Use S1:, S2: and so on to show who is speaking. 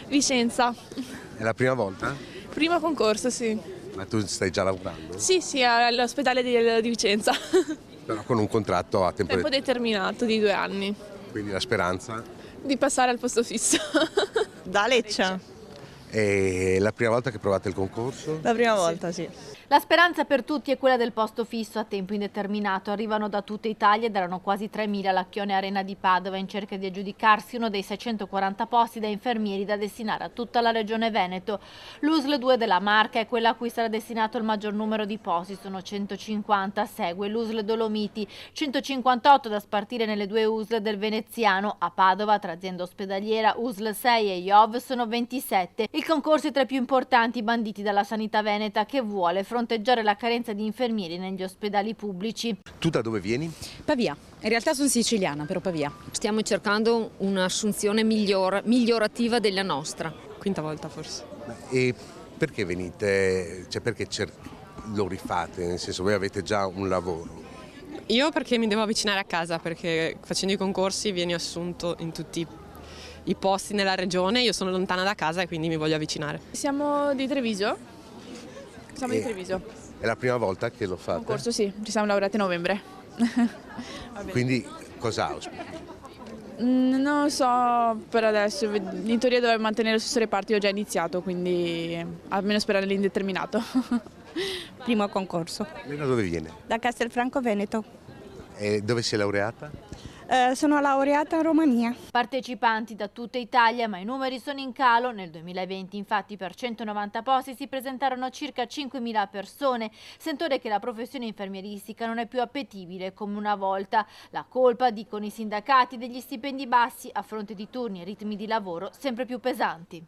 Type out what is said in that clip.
S1: Vicenza.
S2: È la prima volta?
S1: Primo concorso, sì.
S2: Ma tu stai già lavorando?
S1: Sì, all'ospedale di Vicenza.
S2: Però con un contratto a tempo
S1: Tempo determinato di 2 anni.
S2: quindi la speranza.
S1: Di passare al posto fisso.
S3: Da Lecce.
S2: È la prima volta che provate il concorso?
S3: La prima volta, sì.
S4: La speranza per tutti è quella del posto fisso a tempo indeterminato. Arrivano da tutta Italia ed erano quasi 3.000 alla Chione Arena di Padova in cerca di aggiudicarsi uno dei 640 posti da infermieri da destinare a tutta la regione Veneto. L'USL 2 della Marca è quella a cui sarà destinato il maggior numero di posti, sono 150. Segue l'USL Dolomiti, 158 da spartire nelle 2 USL del Veneziano. A Padova, tra azienda ospedaliera, USL 6 e IOV sono 27. Il concorso è tra i più importanti banditi dalla sanità veneta, che vuole fronteggiare la carenza di infermieri negli ospedali pubblici.
S2: Tu da dove vieni?
S5: Pavia, in realtà sono siciliana, però Pavia.
S6: Stiamo cercando un'assunzione migliorativa della nostra.
S7: Quinta volta forse.
S2: E perché venite? Cioè perché lo rifate? Nel senso, voi avete già un lavoro?
S7: Io perché mi devo avvicinare a casa, perché facendo i concorsi vieni assunto in tutti i posti nella regione, io sono lontana da casa e quindi mi voglio avvicinare.
S1: Siamo di Treviso. Siamo di Treviso.
S2: È la prima volta che lo fate?
S1: Concorso, sì. Ci siamo laureati a novembre.
S2: Quindi cosa auspichi?
S1: Non lo so per adesso. In teoria dovrei mantenere lo stesso reparto, io ho già iniziato, quindi almeno sperare l'indeterminato.
S3: Primo concorso.
S2: Lei da dove viene?
S3: Da Castelfranco Veneto.
S2: E dove si è laureata?
S3: Sono laureata in Romania.
S4: Partecipanti da tutta Italia, ma i numeri sono in calo. Nel 2020 infatti per 190 posti si presentarono circa 5.000 persone, sentore che la professione infermieristica non è più appetibile come una volta. La colpa, dicono i sindacati, degli stipendi bassi a fronte di turni e ritmi di lavoro sempre più pesanti.